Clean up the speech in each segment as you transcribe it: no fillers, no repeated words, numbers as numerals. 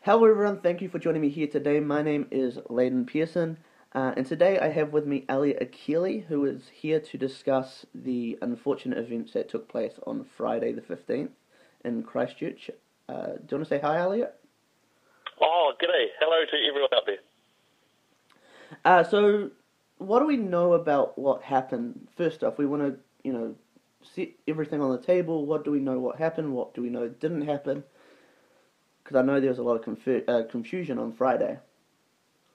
Hello, everyone. Thank you for joining me here today. My name is Layden Pearson, and today I have with me Elliot Akili, who is here to discuss the unfortunate events that took place on Friday the 15th in Christchurch. Do you want to say hi, Elliot? Oh, g'day. Hello to everyone out there. So, what do we know about what happened? First off, we want to, set everything on the table. What do we know what happened? What do we know didn't happen? Because I know there was a lot of confusion on Friday.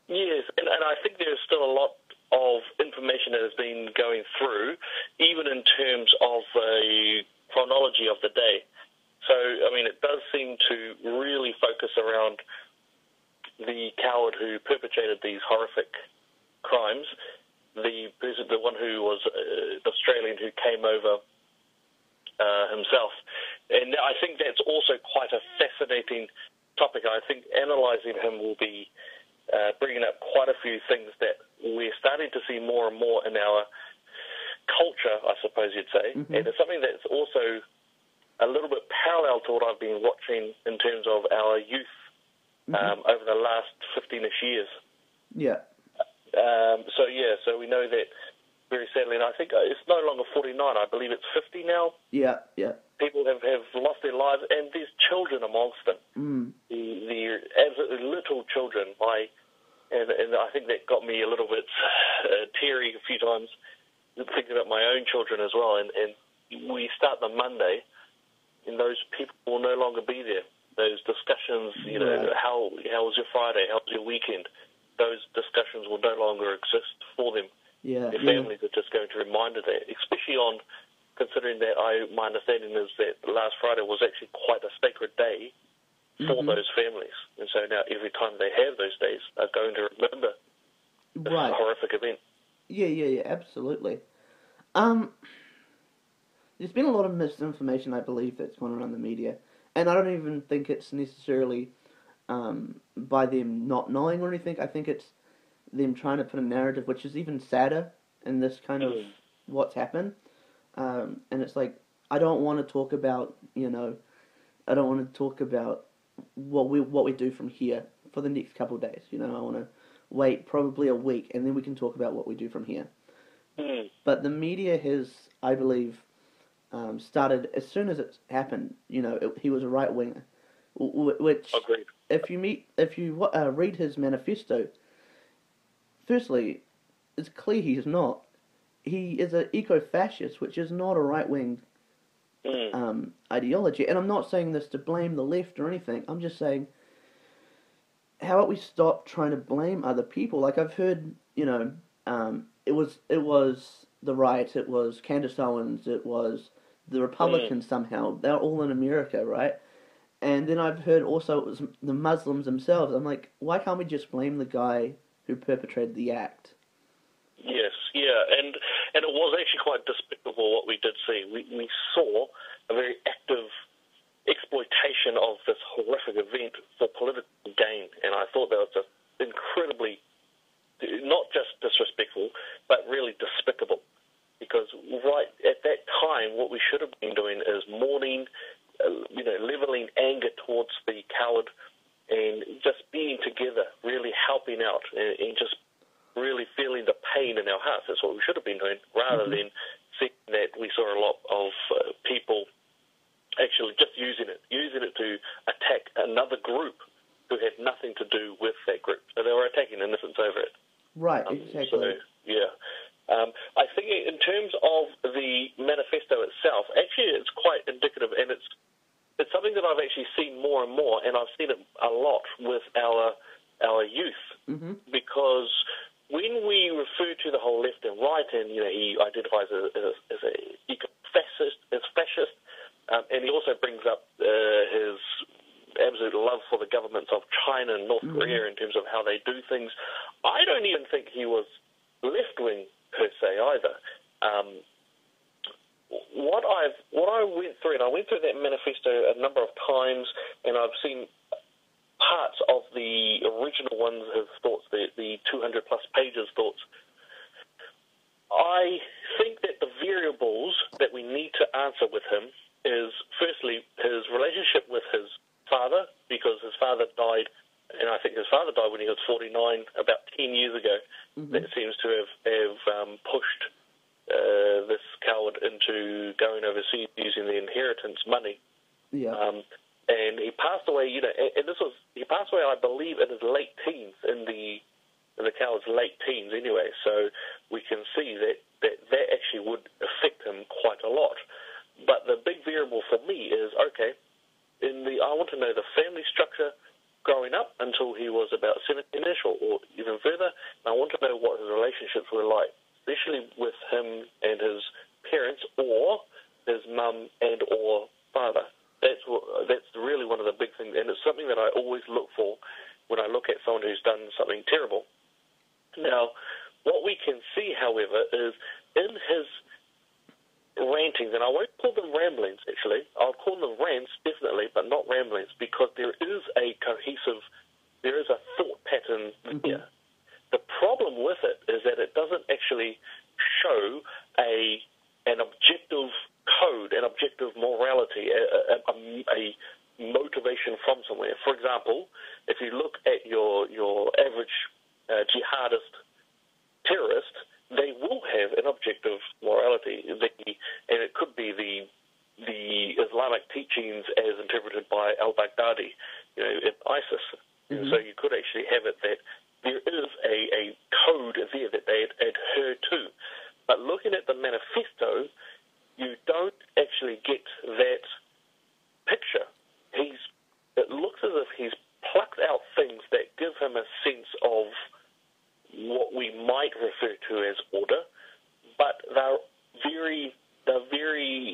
Yes, and I think there's still a lot of information that has been going through, even in terms of the chronology of the day. So, I mean, it does seem to really focus around the coward who perpetrated these horrific crimes, the one who was an Australian who came over himself. And I think that's also quite a fascinating topic. I think analysing him will be bringing up quite a few things that we're starting to see more and more in our culture, I suppose you'd say. Mm-hmm. And it's something that's also a little bit parallel to what I've been watching in terms of our youth over the last 15-ish years. Yeah. So we know that very sadly, and I think it's no longer 49, I believe it's 50 now. Yeah. People have lost their lives, and there's children amongst them. The absolutely little children. And I think that got me a little bit teary a few times, thinking about my own children as well. And we start the Monday, and those people will no longer be there. Those discussions, how was your Friday? How was your weekend? Those discussions will no longer exist for them. Yeah, Their families are just going to remind of that, especially on considering that my understanding is that last Friday was actually quite a sacred day for those families. And so now every time they have those days, they're going to remember this horrific event. Yeah, absolutely. There's been a lot of misinformation, I believe, that's gone around the media. And I don't even think it's necessarily by them not knowing or anything. I think it's them trying to put a narrative which is even sadder in this kind of what's happened. And it's like, I don't want to talk about, what we do from here for the next couple of days. I want to wait probably a week and then we can talk about what we do from here. But the media has, I believe, started as soon as it happened. He was a right winger, which Agreed. If you read his manifesto, firstly, it's clear he's not. He is an eco-fascist, which is not a right-wing ideology. And I'm not saying this to blame the left or anything. I'm just saying, how about we stop trying to blame other people? Like, I've heard, it was the right, it was Candace Owens, it was the Republicans somehow. They're all in America, right? And then I've heard also it was the Muslims themselves. I'm like, why can't we just blame the guy who perpetrated the act? Yes, yeah, and it was actually quite despicable what we did see. We saw a very active exploitation of this horrific event for political gain, and I thought that was just incredibly, not just disrespectful, but really despicable. Because right at that time, what we should have been doing is mourning, leveling anger towards the coward, and just being together, really helping out, and just really feeling the pain in our hearts. That's what we should have been doing, rather than seeing that we saw a lot of people actually just using it to attack another group who had nothing to do with that group. So they were attacking innocents over it. Right, exactly. I think in terms of the manifesto itself, actually it's quite indicative, and it's something that I've actually seen more and more, and I've seen it a lot with our youth, because when we refer to the whole left and right, and he identifies as a fascist, and he also brings up his absolute love for the governments of China and North Korea in terms of how they do things. I don't even think he was left-wing per se either. What I went through, and I went through that manifesto a number of times, and I've seen parts of the original ones, his thoughts, the 200 plus pages thoughts. I think that the variables that we need to answer with him is, firstly, his relationship with his father, because his father died, and I think his father died when he was 49, about 10 years ago. Mm-hmm. That seems to have pushed this coward into going overseas using the inheritance money. Yeah. And he passed away, and he passed away, I believe, in his late teens, in the coward's late teens anyway. So we can see that actually would affect him quite a lot. But the big variable for me is, okay, I want to know the family structure growing up until he was about 17-ish or even further. And I want to know what his relationships were like, especially with him and his parents or his mum and or father. That's really one of the big things, and it's something that I always look for when I look at someone who's done something terrible. Now, what we can see, however, is in his rantings, and I won't call them ramblings, actually. I'll call them rants, definitely, but not ramblings, because there is a thought pattern here. The problem with it is that it doesn't actually show an objective code, an objective morality, a motivation from somewhere. For example, if you look at your average jihadist terrorist, they will have an objective morality, and it could be the Islamic teachings as interpreted by al-Baghdadi, in ISIS. Mm-hmm. So you could actually have it that there is a code there that they adhere to. But looking at the manifesto, you don't actually get that picture. It looks as if he's plucked out things that give him a sense of what we might refer to as order, but they're very,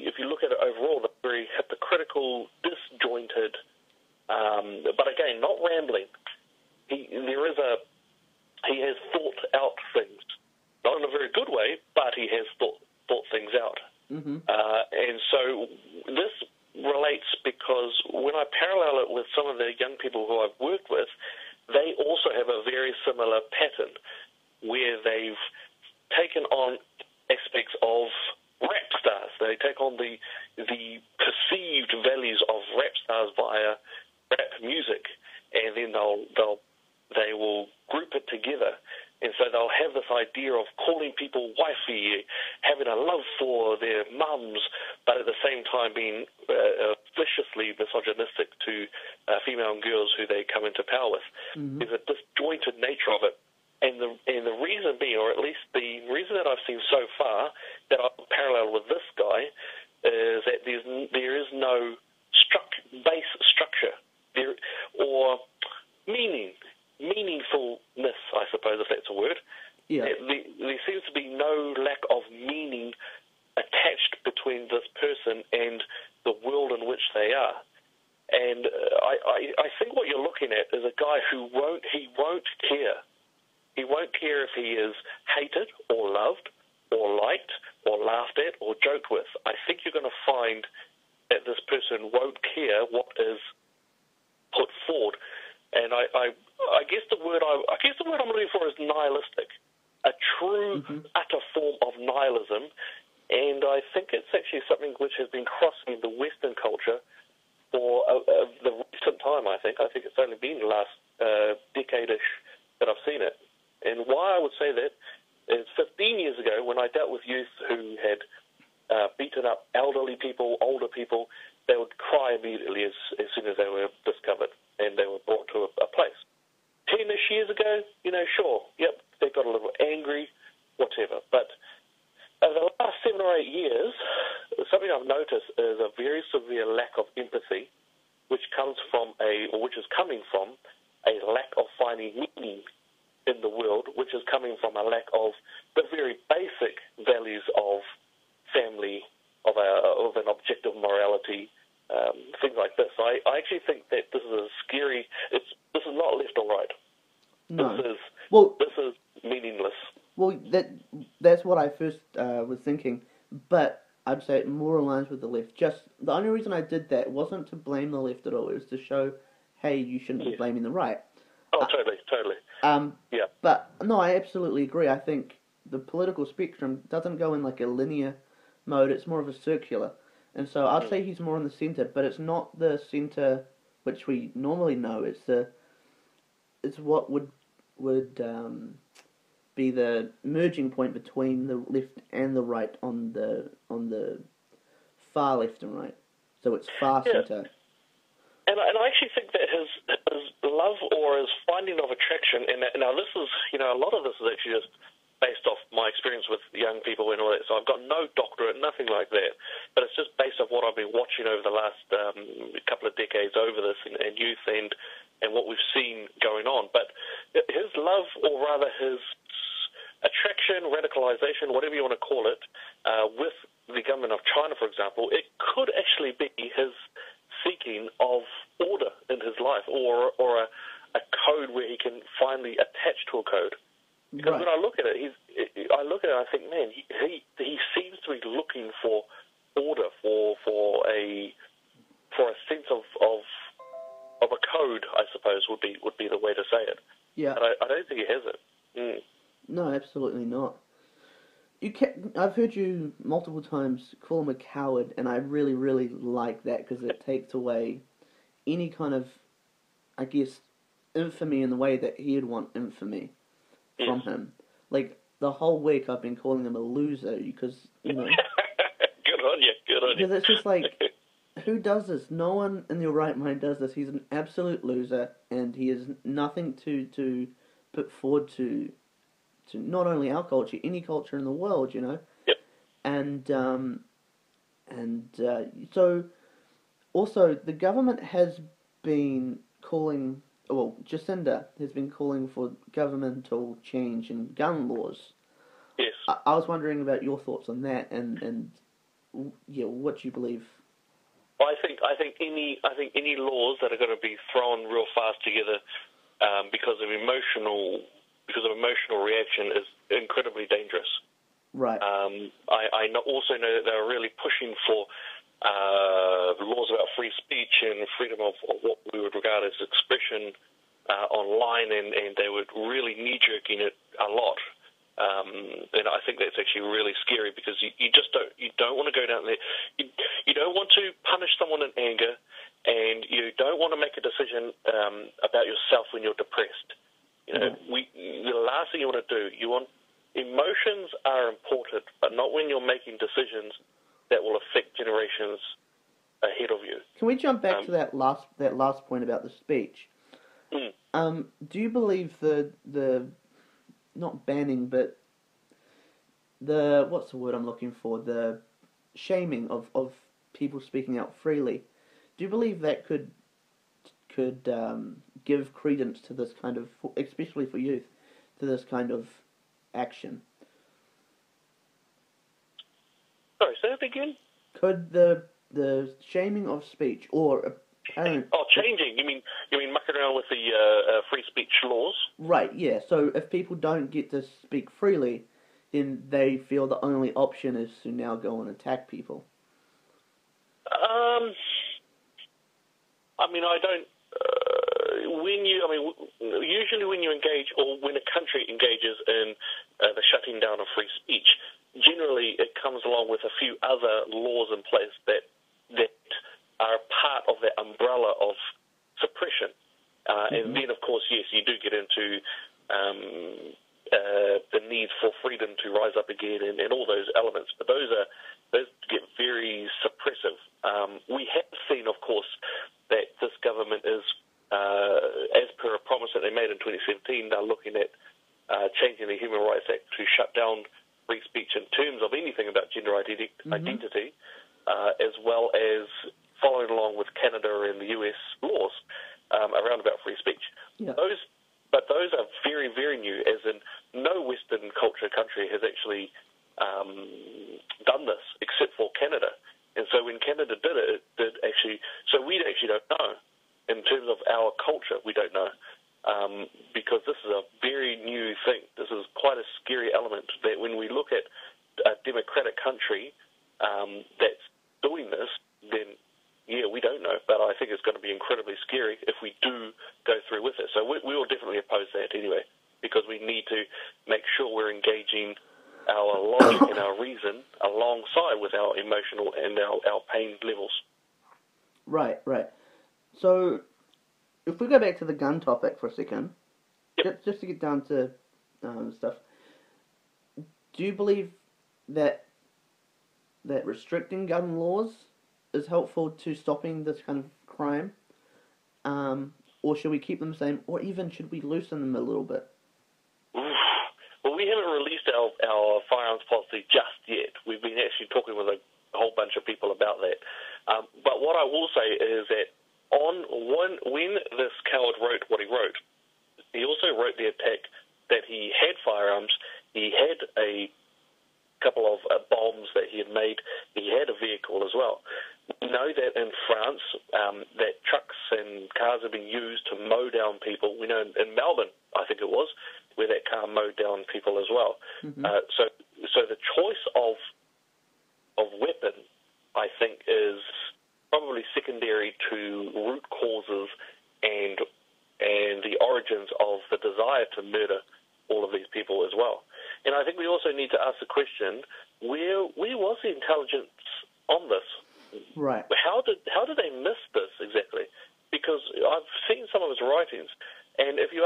if you look at it overall, they're very hypocritical, disjointed, but again, not rambling. He has thought out things, not in a very good way, but he has thought things out. Mm-hmm. And so this relates because when I parallel it with some of the young people who I've worked with, they also have a very similar pattern where they've taken on aspects of rap stars. They take on the perceived values of rap stars via rap music, and then they will group it together. And so they'll have this idea of calling people wifey, having a love for their mums, but at the same time being viciously misogynistic to female girls who they come into power with. Mm-hmm. There's a disjointed nature of it. And the reason being, or at least the reason that I've seen so far that I've paralleled with this guy, is that there is no base structure or meaningfulness, I suppose, if that's a word. Yeah. There seems to be no lack of meaning attached between this person and the world in which they are. And I think what you're looking at is a guy who won't care. He won't care if he is hated or loved or liked or laughed at or joked with. I think you're going to find that this person won't care what is put forward. And I guess the word I'm looking for is nihilistic, a true utter form of nihilism. And I think it's actually something which has been crossing the Western culture for the recent time. I think it's only been the last decade-ish that I've seen it. And why I would say that is 15 years ago, when I dealt with youth who had beaten up elderly people, older people, they would cry immediately as soon as they were discovered and they were brought to a place. 10-ish years ago, sure, yep, they got a little angry, whatever. But over the last 7 or 8 years, something I've noticed is a very severe lack of empathy, which is coming from a lack of finding meaning in the world, which is coming from a lack of the very basic values of family, of an objective morality, things like this. I actually think that this is this is not left or right. No. This is meaningless. Well, that's what I first was thinking, but I'd say it more aligns with the left. Just the only reason I did that wasn't to blame the left at all. It was to show, hey, you shouldn't be blaming the right. Oh, totally. Yeah. But no, I absolutely agree. I think the political spectrum doesn't go in like a linear mode. It's more of a circular. And so I'd say he's more in the centre, but it's not the centre which we normally know. It's what would be the merging point between the left and the right on the far left and right. So it's far Yeah. centre. And I actually think that his love or his finding of attraction, and now this is, a lot of this is actually just based off my experience with young people and all that. So I've got no doctorate, nothing like that, but it's just based off what I've been watching over the last couple of decades over this and youth and what we've seen going on. But his love, or rather his attraction, radicalization, whatever you want to call it, with the government of China, for example, it could actually be his seeking of order in his life, or a code where he can finally attach to a code. Because when I look at it, I think, man, he seems to be looking for order, for a sense of a code, I suppose would be the way to say it. Yeah. But I don't think he has it. Mm. No, absolutely not. I've heard you multiple times call him a coward, and I really, really like that because it takes away any kind of, I guess, infamy in the way that he'd want infamy from him. Like, the whole week I've been calling him a loser because, Good on you, good on you. Because it's just like, who does this? No one in their right mind does this. He's an absolute loser, and he has nothing to put forward to not only our culture, any culture in the world, Yep. So also the government has been calling, Jacinda has been calling for governmental change in gun laws. Yes. I was wondering about your thoughts on that, and what you believe. I think any laws that are going to be thrown real fast together because of emotional reaction is incredibly dangerous. Right. I also know that they're really pushing for laws about free speech and freedom of what we would regard as expression online, and they were really knee-jerking it a lot. And I think that's actually really scary because you don't want to go down there. You don't want to punish someone in anger, and you don't want to make a decision about yourself when you're depressed. The last thing you want to do, emotions are important, but not when you're making decisions that will affect generations ahead of you. Can we jump back to that last point about the speech? Do you believe the not banning, but what's the word I'm looking for? The shaming of people speaking out freely. Do you believe that could give credence to this kind of, especially for youth, to this kind of action? Sorry, say that again? Could the shaming of speech or apparent... Oh, changing? You mean mucking around with the free speech laws? Right, yeah. So if people don't get to speak freely, then they feel the only option is to now go and attack people. I don't... usually when you engage, or when a country engages in the shutting down of free speech, generally it comes along with a few other laws in place that are part of that umbrella of suppression. And then, of course, yes, you do get into the need for freedom to rise up again and all those elements. But those get very suppressive. We have seen, of course, that this government is, as per a promise that they made in 2017, they're looking at changing the Human Rights Act to shut down free speech in terms of anything about gender identity, as well as following along with Canada and the US laws around about free speech. Yeah. Those are very, very new, as in no Western culture country has actually done this except for Canada. And so when Canada did it, so we actually don't know. In terms of our culture, we don't know. Because this is a very new thing. This is quite a scary element that when we look at a democratic country that's doing this, then, yeah, we don't know. But I think it's going to be incredibly scary if we do go through with it. So we will definitely oppose that anyway, because we need to make sure we're engaging our logic and our reason alongside with our emotional and our pain levels. Right. So if we go back to the gun topic for a second, Yep. just to get down to stuff, do you believe that restricting gun laws is helpful to stopping this kind of crime? Or should we keep them the same, or even should we loosen them a little bit? Well, we haven't released our firearms policy just yet. We've been actually talking with a whole bunch of people about that. But what I will say is that when this coward wrote what he wrote, he also wrote the attack that he had firearms, he had a couple of bombs that he had made, he had a vehicle as well. We know that in France, that trucks and cars have been used to mow down people. We know in Melbourne, I think it was, where that car mowed down people as well. Mm-hmm. So the choice of weapon, I think, is probably secondary to root causes and the origins of the desire to murder all of these people as well. And I think we also need to ask the question, where was the intelligence on this? Right. How did they miss this exactly? Because I've seen some of his writings, and if you've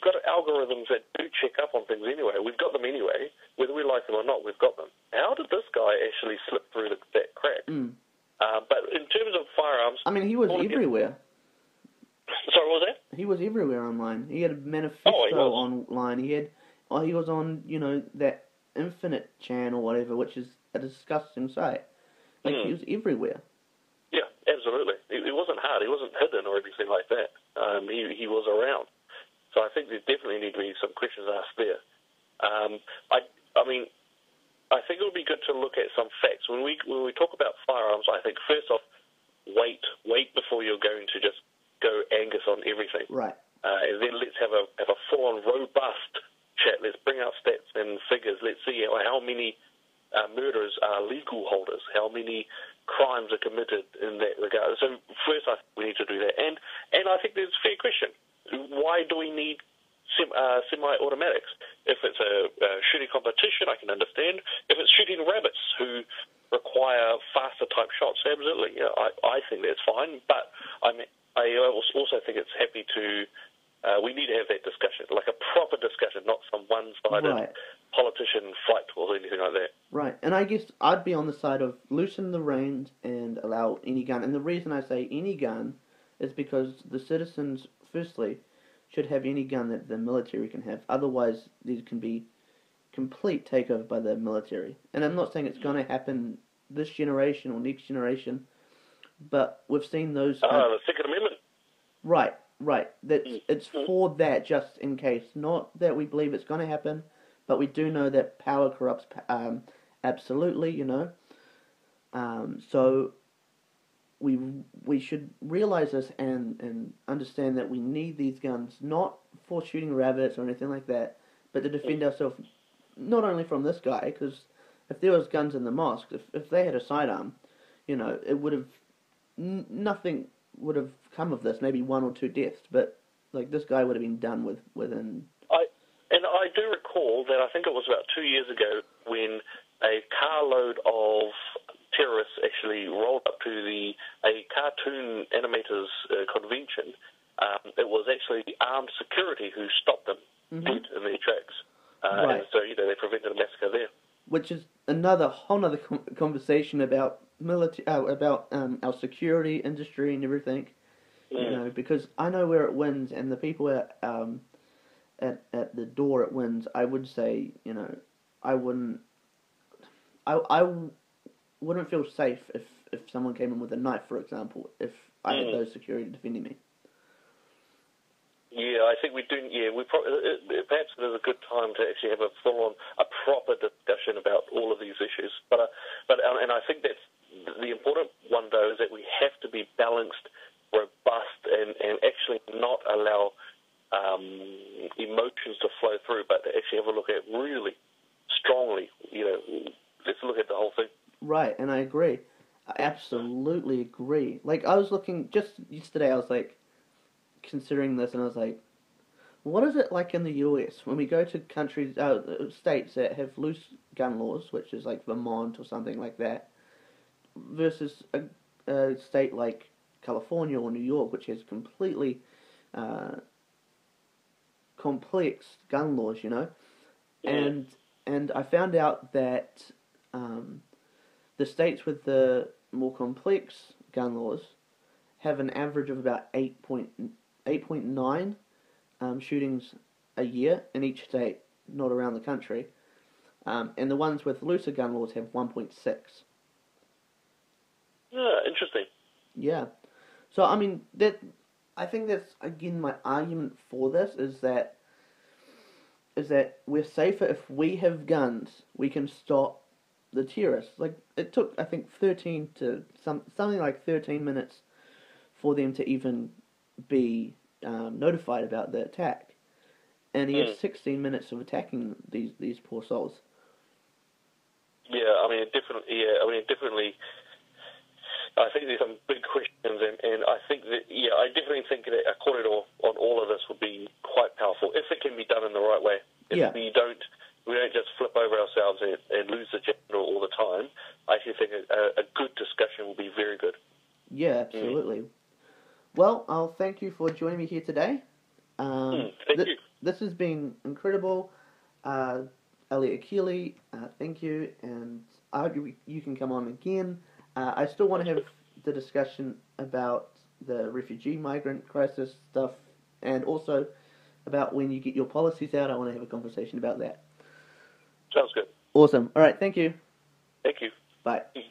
got algorithms that do check up on things anyway, we've got them anyway, whether we like them or not, we've got them. How did this guy actually slip through that crack? But in terms of firearms... I mean, he was everywhere. Sorry, what was that? He was everywhere online. He had a manifesto online. He was on, that Infinite channel or whatever, which is a disgusting site. Like, he was everywhere. Yeah, absolutely. It wasn't hard. He wasn't hidden or anything like that. He was around. So I think there definitely need to be some questions asked there. I think it would be good to look at some facts. When we talk about firearms, I think first off, wait before you're going to just go Angus on everything. Right. And then let's have a full-on robust chat. Let's bring out stats and figures. Let's see how many murderers are legal holders, how many crimes are committed in that regard. So first, I think we need to do that. And I think there's a fair question. Why do we need semi-automatics? If it's a shooting competition, I can understand. If it's shooting rabbits who require faster type shots, absolutely. Yeah, I think that's fine. But I also think it's happy to. We need to have that discussion, like a proper discussion, not some one-sided politician fight or anything like that. Right, and I guess I'd be on the side of loosen the reins and allow any gun. And the reason I say any gun is because the citizens, firstly, should have any gun that the military can have. Otherwise, these can be complete takeover by the military. And I'm not saying it's going to happen this generation or next generation, but we've seen those... the Second Amendment. Right. It's for that, just in case. Not that we believe it's going to happen, but we do know that power corrupts absolutely, So we should realize this and understand that we need these guns, not for shooting rabbits or anything like that, but to defend ourselves, not only from this guy, because if there was guns in the mosque, if they had a sidearm, it would have... nothing would have come of this, maybe 1 or 2 deaths, but like this guy would have been done within... I do recall that I think it was about 2 years ago when a carload of terrorists actually rolled up to a cartoon animators convention. It was actually armed security who stopped them dead in their tracks. Right. And so, they prevented a massacre there. Which is whole another conversation about our security industry and everything, because I know where it wins, and the people at the door it wins. I would say, I wouldn't feel safe if someone came in with a knife, for example, if I had those security defending me. Yeah, I think we do. Yeah, perhaps it is a good time to actually have a proper discussion about all of these issues. But I think that's the important one, though, is that we have to be balanced, robust, and actually not allow emotions to flow through, but to actually have a look at really strongly. Let's look at the whole thing. Right, and I agree. I absolutely agree. Like, I was looking just yesterday. I was like, considering this, and I was like, what is it like in the US when we go to countries, states that have loose gun laws, which is like Vermont or something like that, versus a state like California or New York, which has completely complex gun laws, you know, Mm. and I found out that the states with the more complex gun laws have an average of about 8.9 shootings a year in each state, not around the country, and the ones with looser gun laws have 1.6. Yeah, interesting. Yeah, so I mean that I think that's again my argument for this is that we're safer if we have guns. We can stop the terrorists. Like it took, I think, something like 13 minutes for them to even be notified about the attack, and he has Mm. 16 minutes of attacking these poor souls. Yeah, I mean, it definitely. Yeah, I mean, it definitely. I think there's some big questions, and I think that, yeah, I definitely think that a corridor on all of this would be quite powerful if it can be done in the right way. If Yeah, we don't just flip over ourselves and lose the agenda all the time. I actually think a good discussion will be very good. yeah, Mm. absolutely. Well, I'll thank you for joining me here today. Thank you. This has been incredible. Uh, Elliot Keeley, thank you, and I hope you can come on again. I still want to have the discussion about the refugee migrant crisis stuff, and also about when you get your policies out. I want to have a conversation about that. Sounds good. Awesome. All right, thank you. Thank you. Bye. Mm.